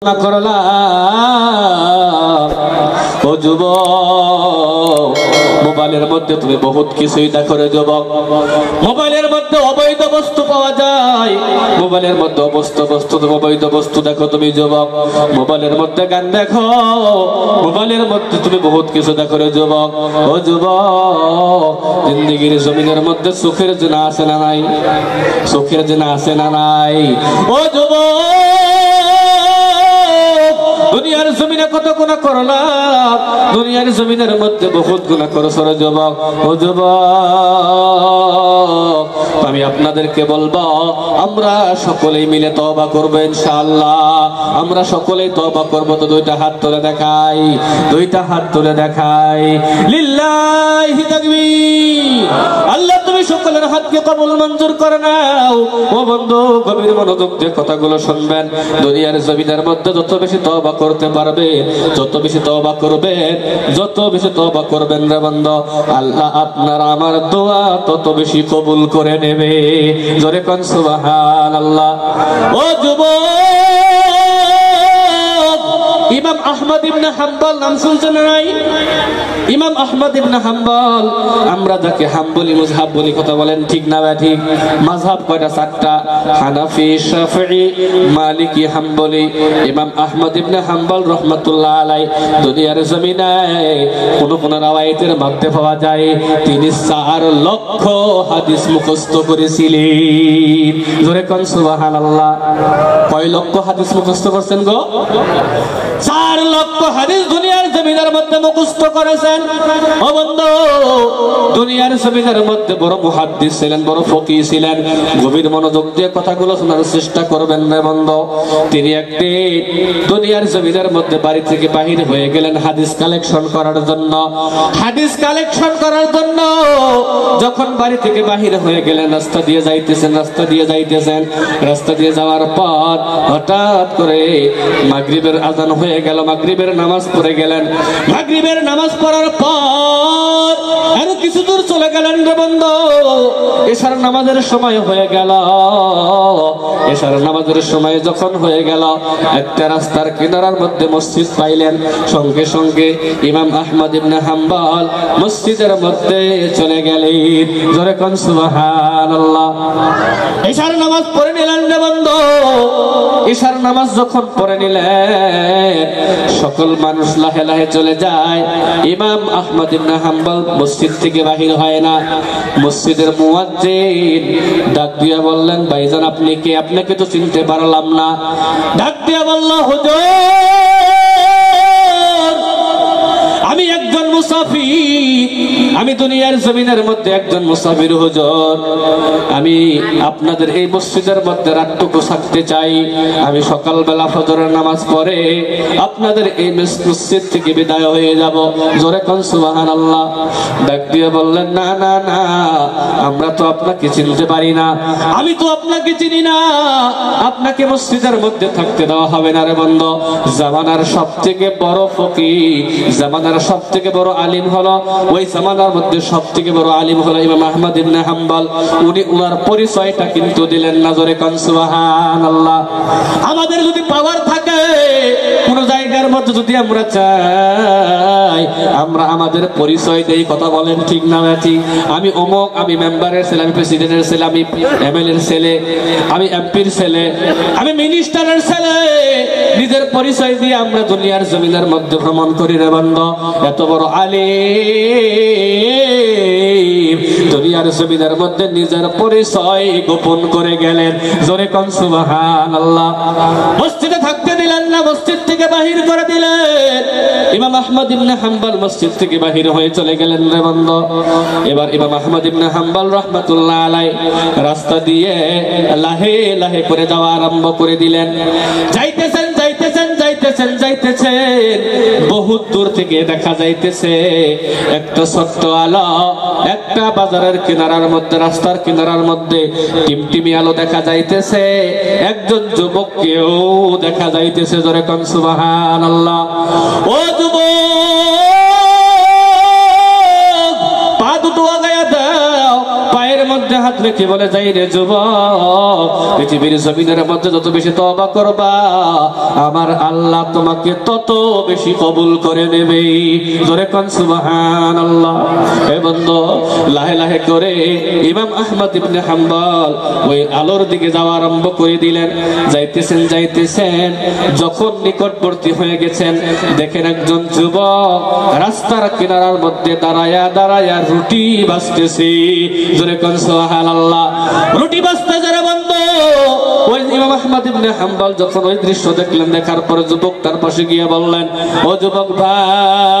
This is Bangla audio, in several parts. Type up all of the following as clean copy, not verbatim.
না করলাম ও যুবক, মোবাইলের মধ্যে তুমি বহুত কিছুই দেখো রে যুবক। মোবাইলের মধ্যে অবৈধ বস্তু পাওয়া যায়, মোবাইলের মধ্যে অবৈধ বস্তু দেখো তুমি যুবক। মোবাইলের মধ্যে গান দেখো, মোবাইলের মধ্যে তুমি বহুত কিছু দেখো রে যুবক। ও যুবক, জিন্দেগির জমিনের মধ্যে সুখের জিনা আছে না নাই? সুখের জিনা আছে না নাই? ও যুবক, দুনিয়ার জমিনে কত গুনাহ করলাম, দুনিয়ার জমিনের মধ্যে বহুত গুনাহ করছো রে যুবক। ও যুবক, আমি আপনাদেরকে বলবো, আমরা সকলেই মিলে তওবা করব ইনশাআল্লাহ। আমরা সকলেই তওবা করব। তো দুইটা হাত তুলে দেখাই, দুইটা হাত তুলে দেখাই। লিল্লাহি তাকবীর। আল্লাহ তুমি সকলের হাতকে কবুল মঞ্জুর করে নাও। ও বন্ধু, গভীর মনোযোগ দিয়ে কথাগুলো শুনবেন। দুনিয়ার জমিনের মধ্যে যত বেশি তওবা করতে পারবে, যত বেশি তওবা করবেন, যত বেশি তওবা করবেন রে বন্ধু, আল্লাহ আপনার আমার দোয়া তত বেশি কবুল করে নেবে। জোরে কোন সুবহানাল্লাহ। ও যুবক, ইমাম আহমদ ইবনে হাম্বল নাম শুনছেন নাই? ইমাম আহমদ ইবনে হাম্বল, আমরা যাকে হাম্বলি মুযহাব বলি, কথা বলেন ঠিক না ঠিক? মাযহাব কয়টা? চারটা, হানাফি, শাফিঈ, মালিকি, হাম্বলি। ইমাম আহমদ ইবনে হাম্বল রাহমাতুল্লাহ আলাইহি দুনিয়ার জমিনে কোন কোন রাওয়ায়াতের মধ্যে পাওয়া যায় তিনি 4 লক্ষ হাদিস মুখস্থ করেছিলেন। জোরে কোন সুবহানাল্লাহ। কয় লক্ষ হাদিস মুখস্থ করছেন গো? 4 লক্ষ হাদিস দুনিয়ার জমিনের মধ্যে মুখস্থ করেছেন। ও বন্ধু, দুনিয়ার জমিনের মধ্যে বড় মুহাদ্দিস ছিলেন, বড় ফকিহ ছিলেন। গভীর মনোযোগ দিয়ে কথাগুলো শোনার চেষ্টা করবেন রে বন্ধু। তিনি একদিন দুনিয়ার জমিনের মধ্যে বাড়ি থেকে বাহির হয়ে গেলেন হাদিস কালেকশন করার জন্য। হাদিস কালেকশন করার জন্য যখন বাড়ি থেকে বাহির হয়ে গেলেন, রাস্তা দিয়ে যাইতেছেন, রাস্তা দিয়ে যাওয়ার পর হঠাৎ করে মাগরিবের আযান হয়ে গেল। মাগরিবের নামাজ পড়ে গেলেন। মাগরিবের নামাজ পড়ার পর আরো কিছু দূর চলে গেলেন রে বন্ধু, এশার নামাজের সময় হয়ে গেল। এশার নামাজের সময় যখন হয়ে গেল, একটা রাস্তার কিনারার মধ্যে মসজিদ পাইলেন। সঙ্গে সঙ্গে ইমাম আহমদ ইবনে হাম্বল মসজিদের মধ্যে চলে গেলেন। জোরে কোন সুবহানাল্লাহ। এশার নামাজ পড়ে নিলেন রে বন্ধু। এশার নামাজ যখন পড়ে নিলেন, সকল মানুষ লাহে লাহে চলে যায়। ইমাম আহমদ ইবনে হাম্বল মসজিদ থেকে বাহির হয় না। মসজিদের মুয়াজ্জিন ডাক দিয়া বললেন, ভাইজান আপনি কে? আপনাকে তো চিনতে পারলাম না। ডাক দিয়া বলল, হুজুর আমি একজন মুসাফির, আমি দুনিয়ার জমিনের মধ্যে একজন মুসাফির হুজুর। আমি আপনাদের এই মসজিদের মধ্যে রাতটুকু থাকতে চাই। আমি সকালবেলা ফজরের নামাজ পড়ে আপনাদের এই মসজিদ থেকে বিদায় হয়ে যাব। জোরে কোন সুবহানাল্লাহ। ডাক দিয়ে বললেন, না না না, আমরা তো আপনাকে চিনতে পারি না, আমি তো আপনাকে চিনি না, আপনাকে মসজিদের মধ্যে থাকতে দেওয়া হবে না রে বন্ধু। জামানার সবথেকে বড় ফকিহ, জামানার সবথেকে বড় আলিম হলো, ওই জামানার মধ্যে সবথেকে বড় আলিম হলো ইমাম আহমদ ইবনে হাম্বল। উনি ওনার পরিচয়টা কিন্তু দিলেন না। জোরে কোন সুবহানাল্লাহ। আমাদের যদি পাওয়ার থাকে, কোন জায়গার মধ্যে যদি আমরা চাই, আমরা আমাদের পরিচয় দেই। কথা বলেন ঠিক না ঠিক? আমি অমুক, আমি মেম্বারের ছেলে, আমি প্রেসিডেন্টের ছেলে, আমি এমএলএর ছেলে, আমি এমপির ছেলে, আমি মিনিস্টারের ছেলে। নিজের পরিচয় দিয়ে আমরা দুনিয়ার জমিনের মধ্যে ভ্রমণ করি রে বন্ধু। এত বড় আলিম দুনিয়ার জমিনের মধ্যে নিজের পরিচয় গোপন করে গেলেন। জোরে কোন সুবহানাল্লাহ। মসজিদে থাকতে দিলেন না, মসজিদ থেকে বাহির করে দিলেন। ইমাম আহমদ ইবনে হাম্বল মসজিদ থেকে বাহির হয়ে চলে গেলেন রে বন্ধু। এবার ইমাম আহমদ ইবনে হাম্বল রাহমাতুল্লাহ আলাইহি রাস্তা দিয়ে লাহে লাহে করে যাওয়া আরম্ভ করে দিলেন। যাইতেছেন যাইতেছেন যাইতেছেন যাইতেছেন, বহুত দূর থেকে দেখা যাইতেছে একটা ছোট্ট আলো, একটা বাজারের কিনারার মধ্যে, রাস্তার কিনারার মধ্যে টিমটিমি আলো দেখা যাইতেছে। একজন যুবককেও দেখা যাইতেছে। জোরে কোন সুবহানাল্লাহ। ও যুবক, পা দুটো আগায়া দাও, পায়ের মধ্যে হাত রেখে বলে, যাই রে যুবক, পৃথিবীর জমিনের মধ্যে যত বেশি তওবা করবা আমার আল্লাহ তোমাকে তত বেশি কবুল করে নেবে। জোরে কোন সুবহানাল্লাহ। এ বন্ধু, লাহে লাহে করে ইমাম আহমদ ইবনে হাম্বল ওই আলোর দিকে যাওয়া আরম্ভ করে দিলেন। যাইতেছেন যাইতেছেন, যখন নিকটবর্তী হয়ে গেছেন দেখেন একজন যুবক রাস্তার কিনারার মধ্যে দাঁড়ায়া দাঁড়ায়া রুটি বাজতেছে। জোরে কোন সুবহানাল্লাহ। রুটি বাজতেছে রে বন্ধু। ওই ইমাম আহমদ ইবনে হাম্বল যখন ওই দৃশ্য দেখলেন, দেখার পরে যুবক তার পাশে গিয়ে বললেন, ও যুবক ভাই,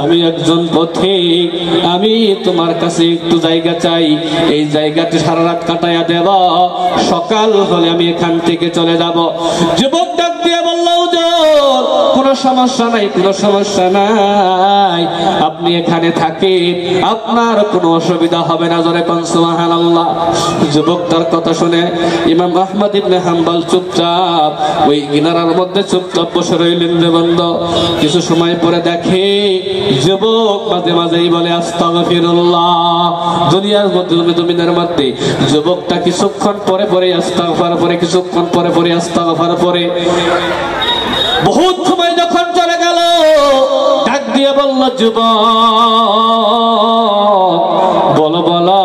আমি একজন পথিক, আমি তোমার কাছে একটু জায়গা চাই, এই জায়গাতে সারা রাত কাটাইয়া দেব, সকাল হলে আমি এখান থেকে চলে যাব। যুবক ডাক দিয়ে বলল, হুজুর কোনো সমস্যা নাই, কোনো সমস্যা নাই, আপনি এখানে থাকেন, আপনার কোনো অসুবিধা হবে না। জোরে কোন সুবহানাল্লাহ। যুবক তার কথা শুনে ইমাম আহমদ ইবনে হাম্বল চুপচাপ ওই কিনারার মধ্যে চুপচাপ বসে রইলেন রে বন্ধু। কিছু সময় পরে দেখে যুবক মাঝে মাঝেই বলে আস্তাগফিরুল্লাহ। দুনিয়ার মধ্যে জমিনের মধ্যে যুবকটা কিছুক্ষণ পরে পরে আস্তাগফার পরে, কিছুক্ষণ পরে পরে আস্তাগফার পরে, বহুত সময় যখন চলে গেল ডাক দিয়ে বলল, যুবক বলো বলো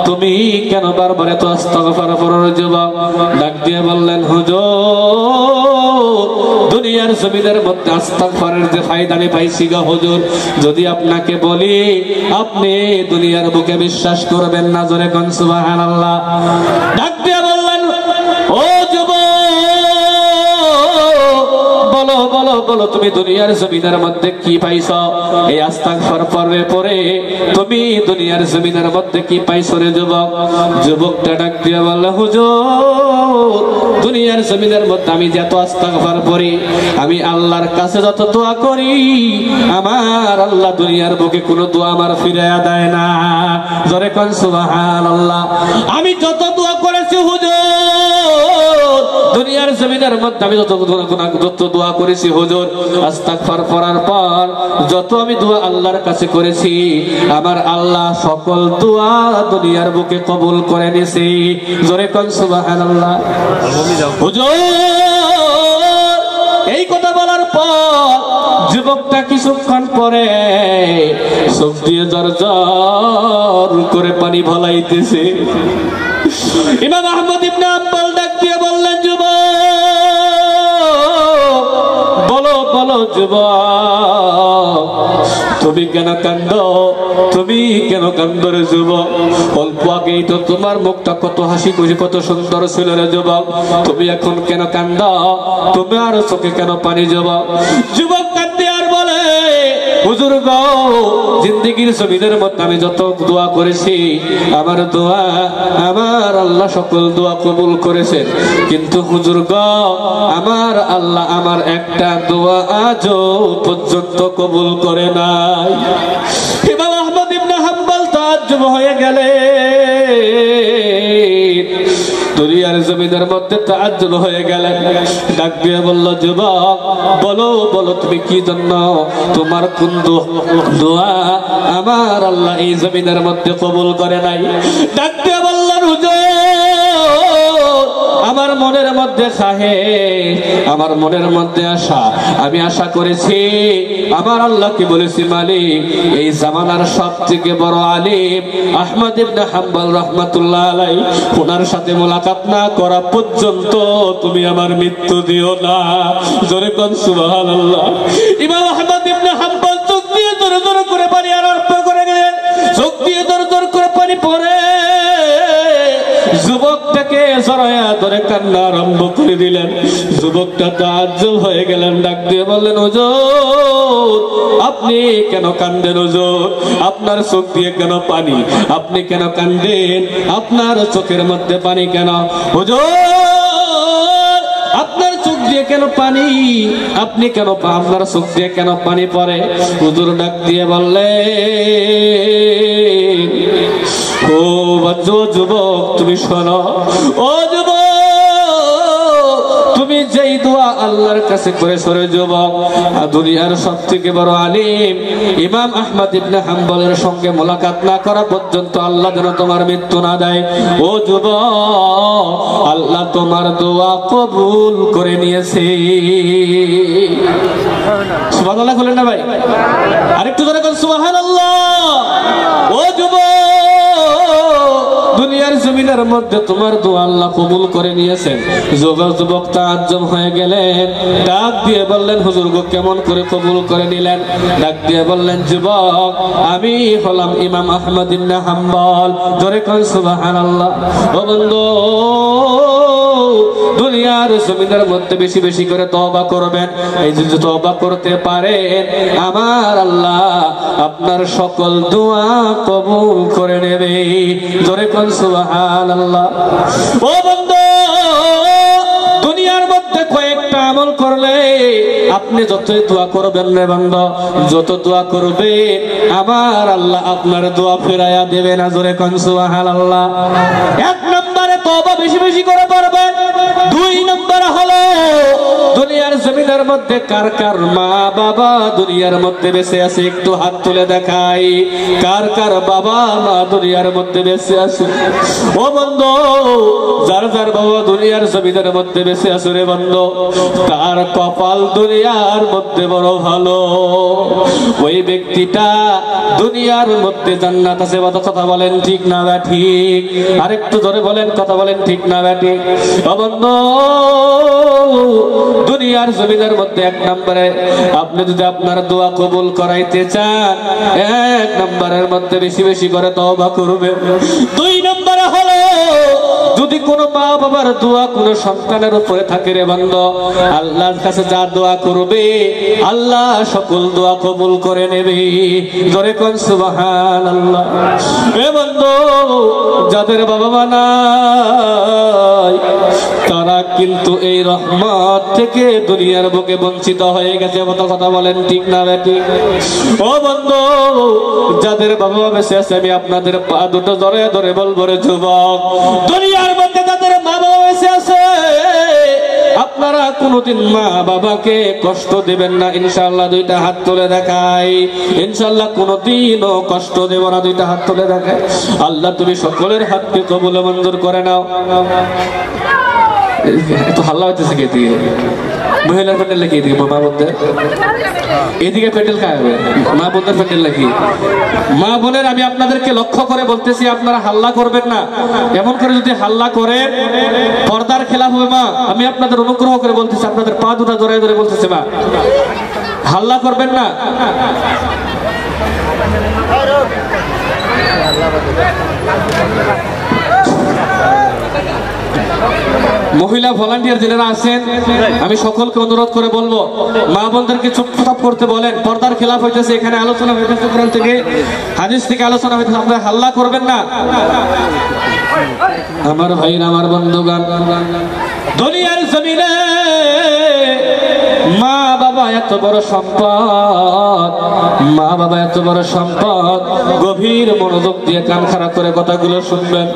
তুমি কেন বারবার এত আস্তাগফার পড়ো? যুবক ডাক দিয়ে বললেন, হুজুর দুনিয়ার জমিনের মধ্যে আস্তাগফারের যে ফায়দা আমি পাইছি গো হুজুর, যদি আপনাকে বলি আপনি দুনিয়ার বুকে বিশ্বাস করবেন না। জোরে কোন সুবহানাল্লাহ। ডাক দিয়ে বললেন, ও যুবক বলো বলো বলো তুমি দুনিয়ার জমিনের মধ্যে কি পাইছো? এই আস্তাগফার পড়ে পড়ে তুমি দুনিয়ার জমিনের মধ্যে কি পাইছো রে যুবক? যুবকটা ডাক দিয়ে বলল, হুজুর দুনিয়ার জমিনের মধ্যে আমি যত আস্তাগফার পড়ি, আমি আল্লাহর কাছে যত দোয়া করি, আমার আল্লাহ দুনিয়ার বুকে কোনো দোয়া আমার ফিরাইয়া দেয় না। জোরে কোন সুবহানাল্লাহ। আমি যত দোয়া করেছি হুজুর দুনিয়ার জমিনের মধ্যে, আমি যত দোয়া করেছি হুজুর, আস্তাগফার পড়ার পর যত আমি দোয়া আল্লাহর কাছে করেছি, আমার আল্লাহ সকল দোয়া দুনিয়ার বুকে কবুল করে নিয়েছে। জোরে কোন সুবহানাল্লাহ। হুজুর এই কথা বলার পর যুবকটা কিছুক্ষণ পরে চোখ দিয়ে জর করে পানি ভলাইতেছে। ইমাম আহমদ ইবনে হাম্বল ডাক দিয়ে বললেন, যুবক বলো বলো যুবক তুমি কেন কান্দো? তুমি কেন কান্দো রে যুবক? অল্প আগেই তো তোমার মুখটা কত হাসি খুশি কত সুন্দর ছিল রে যুবক, তুমি এখন কেন কান্দো? তোমার চোখে কেন পানি? যুবক যুবক কান্দে আর বলে, হুজুর গো জিন্দেগির জমিনের মধ্যে আমি যত দোয়া করেছি, আমার দোয়া আমার আল্লাহ সকল দোয়া কবুল করেছেন, কিন্তু হুজুর গো আমার আল্লাহ আমার একটা দোয়া আজও পর্যন্ত কবুল করে নাই। ইমাম আহমদ ইবনে হাম্বল তাজ্জুব হয়ে গেলেন, দুনিয়ার জমিনের মধ্যে তাজ্জুব হয়ে গেলেন। ডাক দিয়ে বলল, যুবক বলো বলো তুমি কি জন্য, তোমার কোন দোয়া আমার আল্লাহ এই জমিনের মধ্যে কবুল করে নাই? ডাক দিয়ে বললেন, হুজুর আমার মনের মধ্যে খাহেশ, আমার মনের মধ্যে আশা, আমি আশা করেছি আমার আল্লাহকে বলেছি, মালিক এই জামানার সবথেকে বড় আলিম আহমদ ইবনে হাম্বল রাহমাতুল্লাহ আলাইহি, ওনার সাথে মোলাকাত না করা পর্যন্ত তুমি আমার মৃত্যু দিও না। জোরে কোন সুবহানাল্লাহ। ইমাম আহমদ ইবনে হাম্বল চোখ দিয়ে জোরে জোরে করে পানি আরম্ভ করে গেলেন, চোখ দিয়ে জোরে জোরে করে পানি পড়ে যুবকটাকে জড়ায়া ধরে কান্না আরম্ভ করে দিলেন। যুবকটা তাজ্জুব হয়ে গেলেন, ডাক দিয়ে বললেন, হুজুর আপনি কেন কান্দেন? হুজুর আপনার চোখ দিয়ে কেন পানি? আপনি কেন কান্দেন? আপনার চোখের মধ্যে পানি কেন? হুজুর আপনার চোখ দিয়ে কেন পানি? আপনি কেন আপনার চোখ দিয়ে কেন পানি পড়ে? হুজুর ডাক দিয়ে বললেন, ও যুবক তুমি শোনো, ও যুবক তুমি তুমি যেই দোয়া আল্লাহর কাছে করে সরে যুবক, দুনিয়ার সবথেকে বড় আলিম ইমাম আহমদ ইবনে হাম্বলের সঙ্গে মোলাকাত না করা পর্যন্ত আল্লাহ যেন তোমার মৃত্যু না দেয়। ও যুবক, আল্লাহ তোমার দোয়া কবুল করে নিয়েছে। সুবহানাল্লাহ বলেন না ভাই? আরেকটু জোরে বলেন সুবহানাল্লাহ। ও যুবক, দুনিয়ার জমিনের মধ্যে তোমার দোয়া আল্লাহ কবুল করে নিয়েছেন। যুবক তাআজ্জব হয়ে গেলেন, ডাক দিয়ে বললেন, হুজুর গো কেমন করে কবুল করে নিলেন? ডাক দিয়ে বললেন, যুবক আমি হলাম ইমাম আহমদ ইবনে হাম্বল। জোরে কোন সুবহানাল্লাহ। ও বন্ধু, দুনিয়ার জমিনের মধ্যে বেশি বেশি করে তওবা করবেন। এই যে তওবা করতে পারেন, আমার আল্লাহ আপনার সকল দোয়া কবুল করে নেবে। জোরে কোন সুবহানাল্লাহ। ও বন্ধু, দুনিয়ার মধ্যে কয়েকটা আমল করলে আপনি যতই দোয়া করবেন রে বান্দা, যত দোয়া করবে আমার আল্লাহ আপনার দোয়া ফেরাইয়া দেবে না। জোরে কোন সুবহানাল্লাহ। এক নম্বরে তওবা বেশি বেশি করে করবেন। দুই নম্বর হলো দুনিয়ার জমিনের মধ্যে কার কার মা বাবা দুনিয়ার মধ্যে বেঁচে আছে একটু হাত তুলে দেখাই। কার কার বাবা মা দুনিয়ার মধ্যে বেঁচে আছে? ও বন্ধু, যার যার বাবা দুনিয়ার জমিনের মধ্যে বেঁচে আছে রে বন্ধু, তার কপাল দুনিয়ার মধ্যে বড় ভালো। ওই ব্যক্তিটা দুনিয়ার মধ্যে জান্নাত আছে। কথা বলেন ঠিক না বা ঠিক? আরেকটু ধরে বলেন, কথা বলেন ঠিক না বা ঠিক? ও বন্ধু, দুনিয়ার জমিনের মধ্যে এক নম্বরে আপনি যদি আপনার দোয়া কবুল করাইতে চান, এক নম্বরের মধ্যে বেশি বেশি করে তওবা করবে। দুই নম্বরে হলো যদি কোনো মা বাবার দোয়া কোনো সন্তানের উপরে থাকে রে বান্দা, আল্লাহর কাছে যা দোয়া করবে আল্লাহ সকল দোয়া কবুল করে নেবে। জোরে কোন সুবহানাল্লাহ। এ বন্ধু, যাদের বাবা মা নাই তারা কিন্তু এই রহমত থেকে দুনিয়ার বুকে বঞ্চিত হয়ে গেছে। কথা বলেন ঠিক না বেটি? ও বন্ধু, যাদের বাবা মা বেঁচে আছে আমি আপনাদের পা দুটো ধরে ধরে বলবো রে যুবক, দুনিয়ার মধ্যে যাদের মা বাবা বেঁচে আছে আপনারা কোনোদিন মা বাবাকে কষ্ট দিবেন না ইনশাআল্লাহ। দুইটা হাত তুলে দেখাই, ইনশাআল্লাহ কোনোদিনও কষ্ট দেব না। দুইটা হাত তুলে দেখাই। আল্লাহ তুমি সকলের হাতকে কবুল মঞ্জুর করে নাও। এত হাল্লা হইতেছে কে দিয়ে? মহিলার প্যান্ডেল লাগিয়ে দিই মা বোনদের, এদিকে প্যান্ডেল খাবে মা বোনদের প্যান্ডেল লাগিয়ে। মা বোনের আমি আপনাদেরকে লক্ষ্য করে বলতেছি, আপনারা হাল্লা করবেন না। এমন করে যদি হাল্লা করেন পর্দার খেলাফ হবে। মা আমি আপনাদের অনুগ্রহ করে বলতেছি, আপনাদের পা দুটা জড়াই ধরে বলতেছে, মা হাল্লা করবেন না। মহিলা ভলান্টিয়ার যারা আছেন আমি সকলকে অনুরোধ করে বলবো, মা বোনদেরকে চুপচাপ করতে বলেন। পর্দার খেলাফ হইতেছে, এখানে আলোচনা হইতেছে, কোরআন থেকে হাদিস থেকে আলোচনা হইতেছে, আপনারা হাল্লা করবেন না। আমার ভাইরা, আমার বন্ধুগণ, দুনিয়ার জমিনে মা বাবা এত বড় সম্পদ, মা বাবা এত বড় সম্পদ। গভীর মনোযোগ দিয়ে কান খাড়া করে কথাগুলো শুনবেন।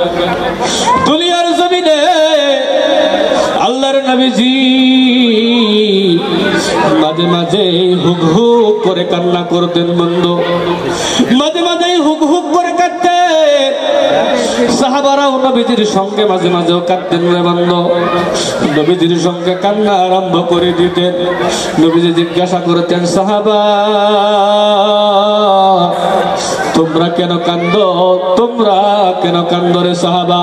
দুনিয়ার জমিনে আল্লাহর নবীজি মাঝে মাঝে হুক হুক করে কান্না করতেন বন্ধু, মাঝে মাঝে হুক হুক করে কাঁদতেন। সাহাবারাও নবীজির সঙ্গে মাঝে মাঝেও কাঁদতেন রে বন্ধু। নবীজির সঙ্গে কান্না আরম্ভ করে দিতেন। নবীজি জিজ্ঞাসা করতেন, সাহাবা তোমরা কেন কান্দো? তোমরা কেন কান্দো রে সাহাবা?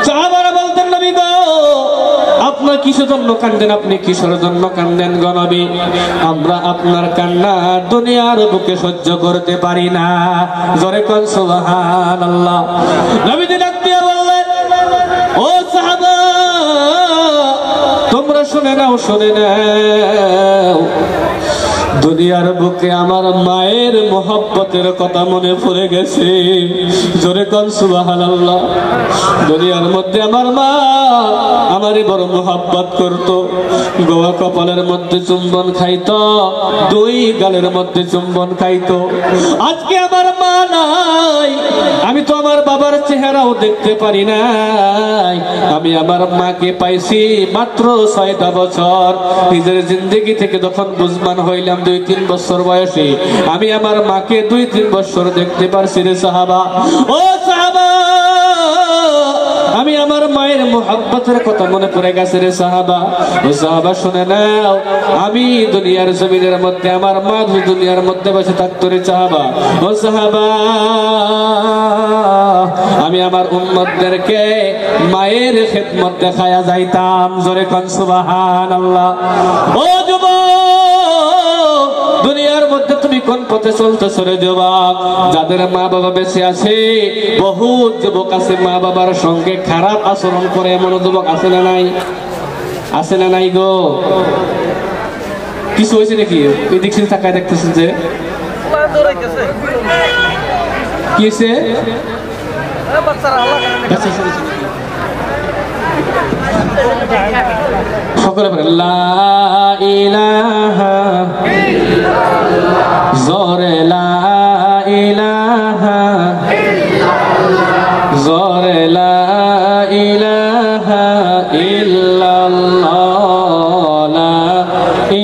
সাহাবারা বলতেন, নবী গো আপনার কিসের জন্য কান্দেন? আপনি কিসের জন্য কান্দেন গো নবী? আমরা আপনার কান্না দুনিয়ার বুকে সহ্য করতে পারি না। জোরে কোন সুবহানাল্লাহ। নবীজি ডাক দিয়ে বললেন, ও সাহাবা তোমরা শুনে নাও, শুনে নাও। দুনিয়ার বুকে আমার মায়ের মোহব্বতের কথা মনে পড়ে গেছে। জোরে কোন সুবহানাল্লাহ। দুনিয়ার মধ্যে আমার মা আমারই বড় মোহব্বত করতো। গোয়া কপালের মধ্যে চুম্বন খাইতো, দুই গালের মধ্যে চুম্বন খাইতো। আজকে আমার মা নাই, আমি তো আমার বাবার চেহারাও দেখতে পারি নাই। আমি আমার মাকে পাইছি মাত্র 6টা বছর। নিজের জিন্দগি থেকে যখন বুঝবান হইলাম 2-3 বছর বয়সে, আমি আমার মাকে 2-3 বছর দেখতে পারছি রে সাহাবা। ও সাহাবা, আমি আমার মায়ের মোহাব্বতের কথা মনে পড়ে গেছে রে সাহাবা। ও সাহাবা শুনে নাও, আমি দুনিয়ার জমিনের মধ্যে আমার মা দুনিয়ার মধ্যে বসে থাকতো রে সাহাবা। ও সাহাবা, আমি আমার উম্মতদেরকে মায়ের খেদমত দেখায়া যাইতাম। জোরে কোন সুবহানাল্লাহ। ও যুবক, দুনিয়ার মধ্যে তুমি কোন পথে চলতেছো রে যুবক? যাদের মা বাবা বেঁচে আছে, বহুত যুবক আছে মা বাবার সঙ্গে খারাপ আচরণ করে, এমন যুবক আছে না নাই? আছে না নাই গো? কিছু হয়েছে নাকি? এই দিকশিল তাকায় দেখতেছেন যে কি হয়েছে? সকলে বলেন লা ইলাহা ইল্লাল্লাহ। জোরে লা ইলাহা ইল্লাল্লাহ। জোরে লা ইলাহা ইল্লাল্লাহ। লা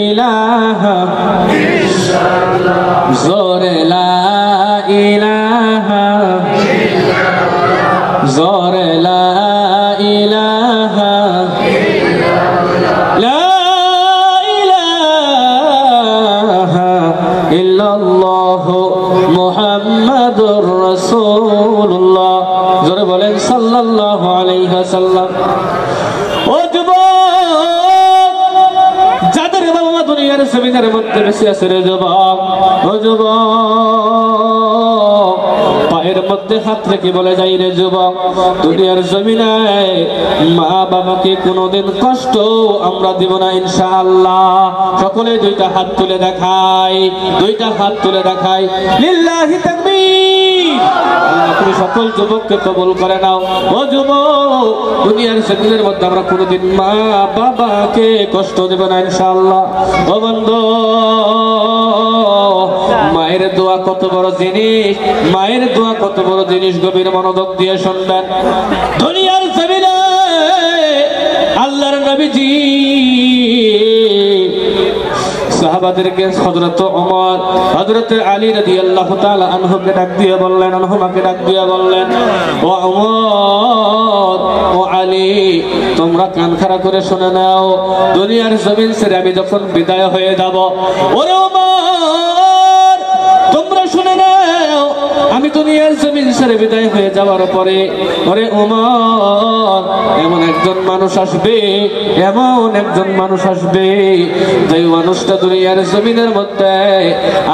ইলাহা ইল্লাল্লাহ। জোরে লা ইলাহা ইল্লাল্লাহ। জোরে লা ইলাহা ইল্লাল্লাহ। লা ইলাহা ইল্লাল্লাহ মুহাম্মাদুর রাসূলুল্লাহ। জোরে বলেন সাল্লাল্লাহু আলাইহি ওয়াসাল্লাম। ও যুবক, যাদের বাবা দুনিয়ার জমিনের মধ্যে বেঁচে আছে রে যুবক, ও যুবক, পায়ের মধ্যে হাত রেখে বলে যাই রে যুবক, দুনিয়ার জমিনে মা বাবাকে কোনোদিন কষ্ট আমরা দিব না ইনশাআল্লাহ। সকলে দুইটা হাত তুলে দেখাই, দুইটা হাত তুলে দেখাই। লিল্লাহি তাকবীর। আল্লাহ তুমি সকল যুবককে কবুল করে নাও। ও যুবক, দুনিয়ার জমিনের মধ্যে আমরা কোনোদিন মা বাবাকে কষ্ট দেব না ইনশাআল্লাহ। ও বন্ধু, মায়ের দোয়া কত বড় জিনিস, মায়ের দোয়া কত বড় জিনিস, গভীর মনোযোগ দিয়ে শুনবেন। দুনিয়ার জমিনে আল্লাহর নবীজি সাহাবাদেরকে হযরত ওমর, হযরত আলী রাদিয়াল্লাহু তাআলা আনহুকে ডাক দিয়ে বললেন, আনহুমাকে ডাক দিয়ে বললেন, ও ওমর, ও আলী, তোমরা কান খাড়া করে শুনে নাও, দুনিয়ার জমিন ছেড়ে আমি যখন বিদায় হয়ে যাব, ওরে ওমর তোমরা শুনে নাও, আমি দুনিয়ার জমিন ছেড়ে বিদায় হয়ে যাওয়ার পরে ওরে ওমর এমন একজন মানুষ আসবে, এমন একজন মানুষ আসবে, যে মানুষটা দুনিয়ার জমিনের মধ্যে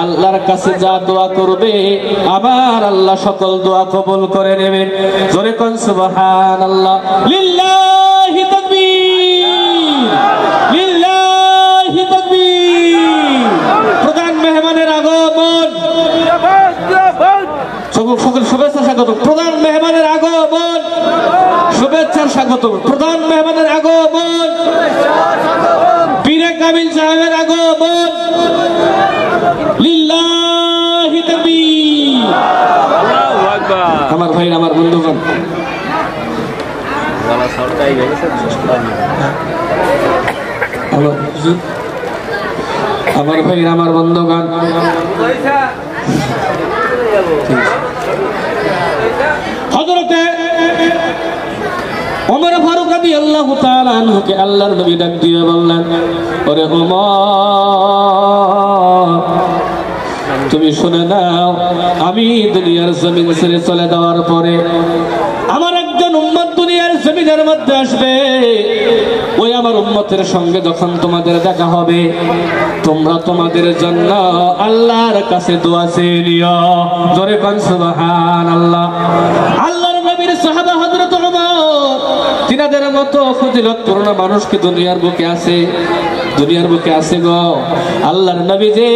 আল্লাহর কাছে যা দোয়া করবে আবার আল্লাহ সকল দোয়া কবুল করে নেবেন। জোরে কোন সুবহানাল্লাহ। লিল্লাহি তাকবীর, লিল্লাহি তাকবীর। প্রধান মেহমানের আগমন, সকল শুভেচ্ছা স্বাগত। প্রধান মেহমানের আগমন, শুভেচ্ছার স্বাগত। প্রধান মেহমানের আগমন, পীরে কামিল সাহেবের আগমন। লিল্লাহি তাকবীর। আল্লাহু আকবার। আমার ভাই, আমার বন্ধুগণ, আমার ভাই, আমার বন্ধুগণ, হযরতে ওমর ফারুক রাদিয়াল্লাহু তাআলা আনহুকে আল্লাহর নবী ডাক দিয়ে বললেন, ওরে ওমর, তুমি শুনে নাও, আমি দুনিয়ার জমিন ছেড়ে চলে যাওয়ার পরে আমার একজন উম্মত দুনিয়ার জমিনের মধ্যে আসবে। ওই আমার উম্মতের সঙ্গে যখন তোমাদের দেখা হবে, তোমরা তোমাদের জন্য আল্লাহর কাছে দোয়া চেয়ে নিও। জোরে কোন সুবহানাল্লাহ। আল্লাহর নবীর সাহাবা হযরত ওমর, তিনাদের মতো ফজিলতপূর্ণ মানুষ কি দুনিয়ার বুকে আছে? দুনিয়ার বুকে আছে গো। আল্লাহর নবী যে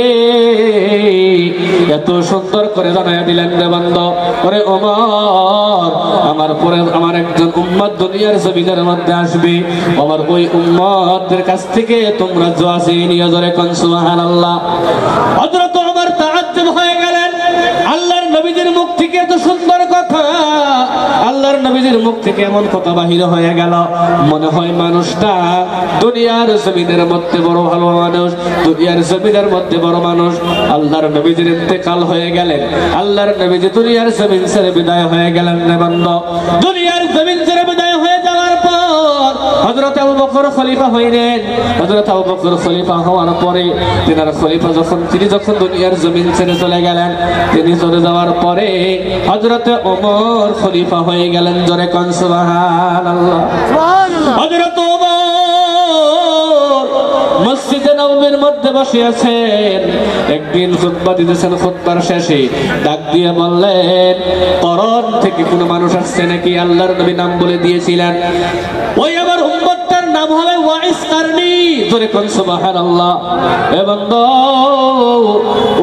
এত সুন্দর করে জানাইয়া দিলেন রে বান্দা, ওরে ওমর, আমার পরে আমার একজন উম্মত দুনিয়ার জমিনের মধ্যে আসবে, আমার ওই উম্মতের কাছ থেকে তোমরা দোয়া চেয়ে নিয়ে জোরে কোন সুবহানাল্লাহ। হযরত ওমর তাআজ্জুব হয়ে গেলেন, আল্লাহর নবীর মুখ থেকে এত সুন্দর কথা, আল্লাহর নবীর মুখ থেকে এমন কথা বাহির হয়ে গেল, মনে হয় মানুষটা দুনিয়ার জমিনের মধ্যে বড় ভালো মানুষ, দুনিয়ার জমিনের মধ্যে বড় মানুষ। আল্লাহর নবীর ইন্তেকাল হয়ে গেলেন, আল্লাহর নবী দুনিয়ার জমিন ছেড়ে বিদায় হয়ে গেলেন রে বান্দা। দুনিয়ার জমিন ছেড়ে বিদায় হয়ে যাওয়ার পর হযরত আবু বকর খলিফা হইলেন। হযরত আবু বকর খলিফা হওয়ার পরে তিনার খলিফা তিনি যখন দুনিয়ার জমিন ছেড়ে চলে গেলেন, তিনি চলে যাওয়ার পরে হযরত ওমর খলিফা হয়ে গেলেন, জোরে কোন সুবহানাল্লাহ। হযরত ওমর মসজিদে নববীর মধ্যে বসে আছেন, একদিন খুতবা দিতেছেন, খুতবার শেষে ডাক দিয়ে বললেন, করণ থেকে কোনো মানুষ আসছে নাকি? আল্লাহর নবী নাম বলে দিয়েছিলেন, ওই আমার উম্মতটার নাম হবে ওয়াইস কারনি, জোরে কোন সুবহানাল্লাহ। এবং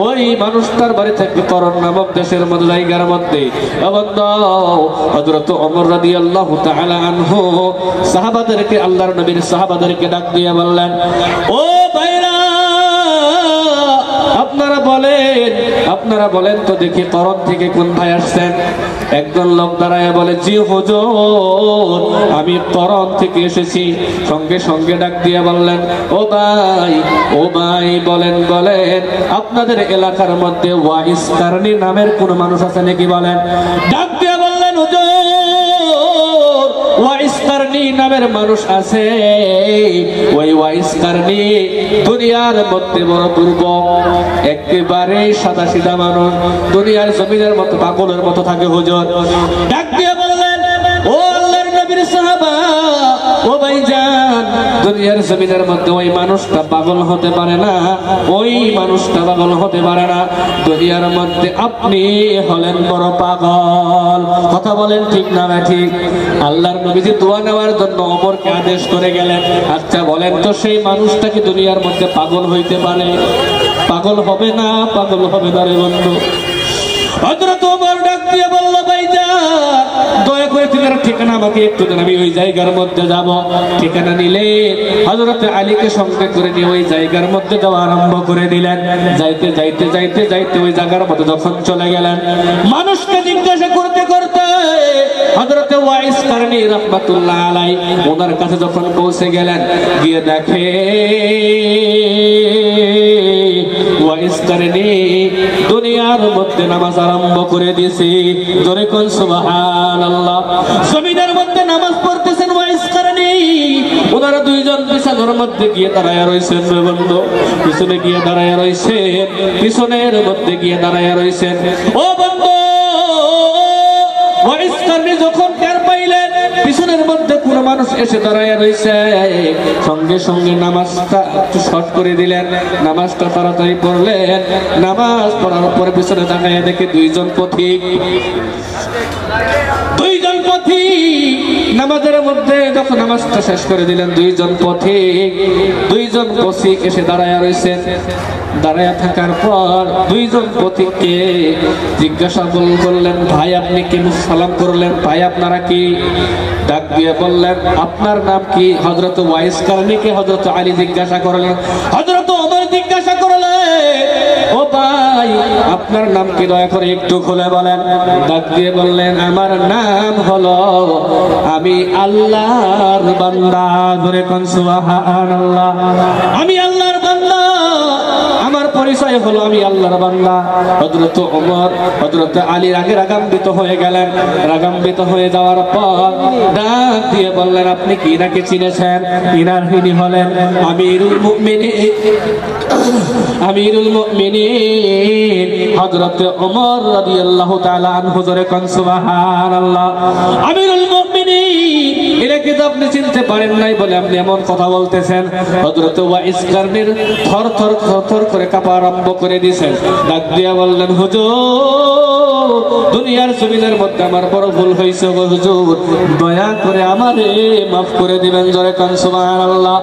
ওই মানুষটার বাড়ি থেকে করণ নামক দেশের মধ্যে জায়গার মধ্যে এবং হযরত ওমর রাদিয়াল্লাহু তাআলা আনহু সাহাবাদেরকে, আল্লাহর নবীর সাহাবাদেরকে ডাক দিয়ে বললেন, ও ভাইরা, আপনারা বলেন তো দেখি করণ থেকে কোন ভাই আসছেন? একজন লোক দাঁড়ায় বলে, জি হুজুর, আমি করণ থেকে এসেছি। সঙ্গে সঙ্গে ডাক দিয়ে বললেন, ও ভাই বলেন আপনাদের এলাকার মধ্যে ওয়াইস কারনি নামের কোন মানুষ আছে নাকি? বলেন। ডাক দিয়ে বললেন, হুজুর, ওয়াইস কারনি নামের মানুষ আছে, ওই ওয়াইস কারনি দুনিয়ার মধ্যে বড় দুর্বল, একেবারে সাদা সিধা মানুষ, দুনিয়ার জমিনের মতো পাগলের মতো থাকে হুজুর। ডাক দিয়ে বললেন, ও আল্লাহর নবীর সাহাবা, ও ভাইজান, দুনিয়ার জমিনের মধ্যে ওই মানুষটা পাগল হতে পারে না, ওই মানুষটা পাগল হতে পারে না, দুনিয়ার মধ্যে আপনি হলেন বড় পাগল। কথা বলেন ঠিক না ঠিক? আল্লাহর নবীজি দোয়া নেওয়ার জন্য ওমরকে আদেশ করে গেলেন। আচ্ছা বলেন তো, সেই মানুষটা কি দুনিয়ার মধ্যে পাগল হইতে পারে? পাগল হবে না, পাগল হবে না রে বন্ধু। হযরত ওমর ডাক দিয়ে বলল, ভাইজান, দয়া করে তোমার ঠিকানা আমাকে একটু দেন, আমি ওই জায়গার মধ্যে যাব। ঠিকানা নিলে হযরত আলীকে সঙ্গে করে নিয়ে ওই জায়গার মধ্যে যাওয়া আরম্ভ করে দিলেন। যাইতে যাইতে যাইতে যাইতে ওই জায়গার মধ্যে যখন চলে গেলেন, মানুষকে জিজ্ঞাসা করতে করতে হযরত ওয়াইস কারনি রাহমাতুল্লাহ আলাইহি ওনার কাছে যখন পৌঁছে গেলেন, গিয়ে দেখে ওয়াইস কারনি দুনিয়ার মধ্যে নামাজ আরম্ভ করে দিয়েছে, জোরে কোন সুবহানাল্লাহ। জমিনের মধ্যে নামাজ পড়তেছেন ওয়াইস কারনি, ওনারা দুইজন বিছানার মধ্যে গিয়ে দাঁড়ায় রয়েছেন রে বন্ধু, পিছনে গিয়ে দাঁড়ায় রয়েছেন, পিছনের মধ্যে গিয়ে দাঁড়ায় রয়েছেন। ও বন্ধু, ওয়াইস কারনি যখন টের পাইলেন পিছনের মধ্যে কোন মানুষ এসে দাঁড়ায় রয়েছে, সঙ্গে সঙ্গে নামাজটা একটু শর্ট করে দিলেন, নামাজটা তাড়াতাড়ি পড়লেন। নামাজ পড়ার পরে পিছনে তাকায় দেখে দুইজন পথিক নামাজের মধ্যে যখন নামাজটা শেষ করে দিলেন, দুইজন পথিক এসে দাঁড়ায় রয়েছেন। দাঁড়ায় থাকার পর দুইজন পথিককে জিজ্ঞাসা করলেন, ভাই আপনি কি? সালাম করলেন, ভাই আপনারা কি? ডাক দিয়ে বললেন, আপনার নাম কি? হযরত ওয়াইস কারনিকে হযরত আলী জিজ্ঞাসা করলেন। হযরত ওমর জিজ্ঞাসা করলেন, ও ভাই আপনার নাম কি? দয়া করে একটু খুলে বলেন। ডাক দিয়ে বললেন, আমার নাম হলো, আমি আল্লাহর বান্দা, জোরে কোন সুবহানাল্লাহ। আমি আল্লাহর বান্দা, আমার পরিচয় হলো আমি আল্লাহর বান্দা। হযরত ওমর হযরত আলী রাগান্বিত হয়ে গেলেন। রাগান্বিত হয়ে যাওয়ার পর ডাক দিয়ে বললেন, আপনি কি নাকি চিনেছেন? ইনি হলেন আমিরুল মুমিনিন হযরত ওমর রাদিয়াল্লাহু তাআলা আনহু, জোরে কোন সুবহানাল্লাহ। আমিরুল মুমিনিন, এটাকে তো আপনি চিনতে পারেন নাই বলে আপনি এমন কথা বলতেছেন। হযরত ওয়াইস কারনির থর থর করে কাঁপা আরম্ভ করে দিয়েছেন। ডাক দিয়া বললেন, হুজুর দুনিয়ার জমিনের মধ্যে আমার বড় ভুল হয়েছে গো হুজুর, দয়া করে আমারে মাফ করে দিবেন। জোরে কোন সুবহানাল্লাহ।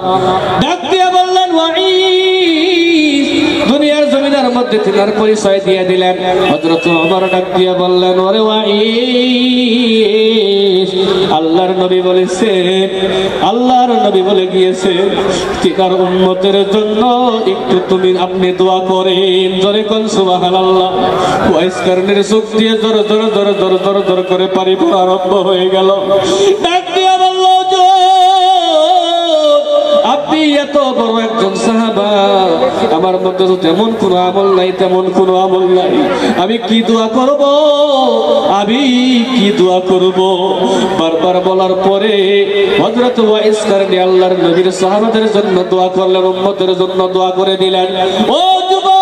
ডাক দিয়ে বললেন ওয়াইস, দুনিয়ার জমিনের মধ্যে তিনার পরিচয় দিয়ে দিলেন। হযরত ওমর ডাক দিয়ে বললেন ওরে ওয়াইস, আল্লাহর নবী বলেছেন, আল্লাহর নবী বলে গিয়েছে তিনার উম্মতের জন্য একটু আপনি দোয়া করেন। জোরে কোন সুবহানাল্লাহ। ওয়াইস কারণের চোখ দিয়ে জোর জোর জোর জোর জোর জোর করে পানি পড়া আরম্ভ হয়ে গেল। ডাক দিয়ে বলল আপনি এত বড় একজন সাহাবা, আমার মধ্যে তো তেমন কোনো আমল নাই, তেমন কোনো আমল নাই, আমি কি দোয়া করব, আমি কি দোয়া করব? বারবার বলার পরে হযরত ওয়াইস কারণী আল্লাহর নবীর সাহাবাদের জন্য দোয়া করলেন, উম্মতের জন্য দোয়া করে দিলেন। ও যুবক,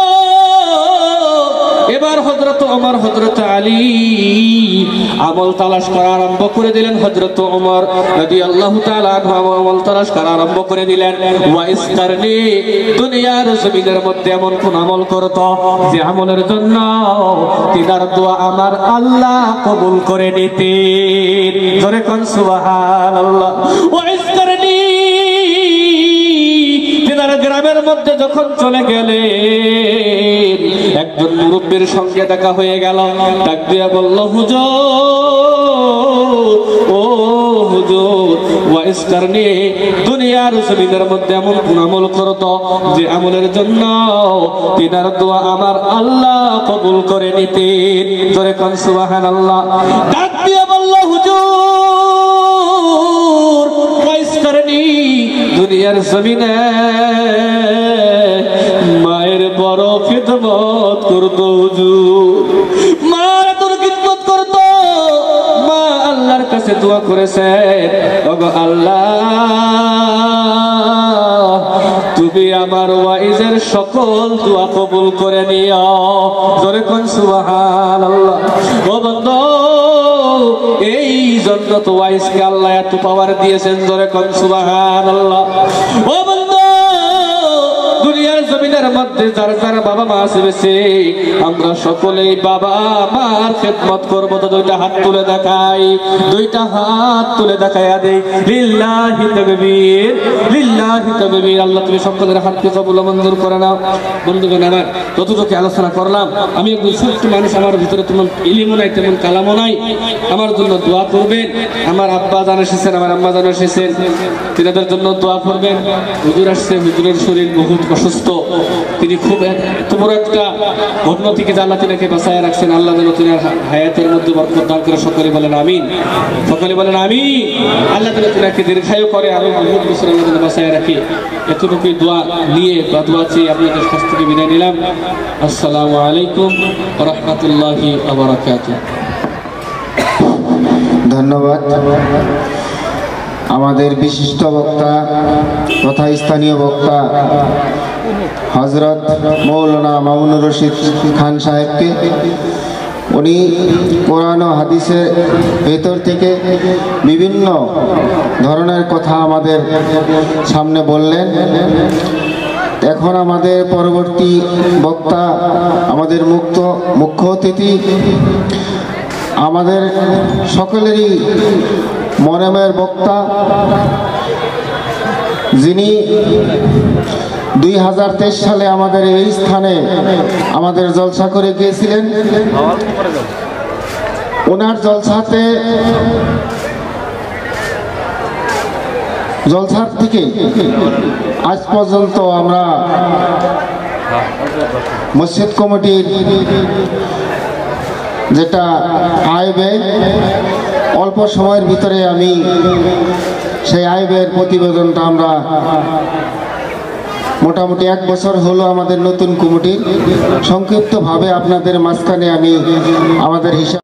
এবার হযরত ওমর, হযরত আলী আমল তালাশ করা আরম্ভ করে দিলেন। হযরত ওমর রাদিয়াল্লাহু তাআলা আনহু আমল তালাশ করা আরম্ভ করে দিলেন। ওয়াইস কারণী দুনিয়ার জমিনের মধ্যে এমন কোন আমল করত যে আমলের জন্য তিনার দোয়া আমার আল্লাহ কবুল করে নিতেন। জোরে কোন সুবহানাল্লাহ। ওয়াইস কারণী তিনার গ্রামের মধ্যে যখন চলে গেলেন, একজন মুরব্বীর সঙ্গে দেখা হয়ে গেল। ডাক দিয়া বলল হুজুর, ও হুজুর, ওয়াইস কারণী দুনিয়ার জমিনের মধ্যে এমন কোন আমল করত যে আমলের জন্য তিনার দোয়া আমার আল্লাহ কবুল করে নিতেন। জোরে কোন সুবহানাল্লাহ। ডাক দিয়া বলল হুজুর, ওয়াইস কারণী দুনিয়ার জমিনে মায়ের বড় খিদমত করতো হুজুর, মার তোর খিদমত করতো, মা আল্লাহর কাছে দোয়া করেছেন, ওগো আল্লাহ তুমি আমার ওয়াইজের সকল দোয়া কবুল করে নিও। জোরে কোন সুবহানাল্লাহ। ও বন্ধু, এই জন্য তো ওয়াইজকে আল্লাহ এত পাওয়ার দিয়েছেন। জোরে কোন সুবহানাল্লাহ। ও বন্ধু, দুনিয়ার জমিনের মধ্যে যার যার বাবা মা আছে, আমরা সকলেই বাবা মার খেদমত করবো। তো দুইটা হাত তুলে দেখাই, দুইটা হাত তুলে দেখাইয়া দেই। লিল্লাহি তাকবীর, লিল্লাহি তাকবীর। আল্লাহ তুমি সকলের হাতকে কবুল মঞ্জুর করে নাও। বন্ধুগণ আমার, যতটুকু আলোচনা করলাম, আমি একজন ছোট্ট মানুষ, আমার ভিতরে তেমন ইলমও নাই, তেমন কালামও নাই। আমার জন্য দোয়া করবেন। আমার আব্বা জান এসেছেন, আমার আম্মা জান এসেছেন, তিনাদের জন্য দোয়া করবেন। হুজুর আসছে, হুজুরের শরীর বহুত অসুস্থ, তিনি খুব এত বড় একটা ঘটনা থেকে আল্লাহ তিনাকে বাঁচায় রাখছেন। আল্লাহ যেন তিনার হায়াতের মধ্যে বরকত দান করে। সকলে বলেন আমিন, সকলে বলেন আমিন। আল্লাহ যেন তিনাকে দীর্ঘায়ু করে, আরো বহুত বছর আল্লাহ যেন বাঁচায় রাখে। এতটুকুই দোয়া নিয়ে বা দোয়া চেয়ে আপনাদের কাছ থেকে বিদায় নিলাম। আসসালামু আলাইকুম ওয়া রাহমাতুল্লাহি ওয়া বারাকাতুহু। ধন্যবাদ আমাদের বিশিষ্ট বক্তা তথা স্থানীয় বক্তা হযরত মৌলানা মামুনুর রশিদ খান সাহেবকে। উনি কোরআন ও হাদিসের ভেতর থেকে বিভিন্ন ধরনের কথা আমাদের সামনে বললেন। এখন আমাদের পরবর্তী বক্তা, আমাদের মুখ্য অতিথি, আমাদের সকলেরই মরমের বক্তা, যিনি 2023 সালে আমাদের এই স্থানে আমাদের জলসা করে গিয়েছিলেন। ওনার জলসার থেকে আজ পর্যন্ত আমরা মসজিদ কমিটির যেটা আয় ব্যয়, অল্প সময়ের ভিতরে আমি সেই আয় ব্যয়ের প্রতিবেদনটা আমরা মোটামুটি 1 বছর হলো আমাদের নতুন কমিটির, সংক্ষিপ্তভাবে আপনাদের মাঝখানে আমি আমাদের হিসাব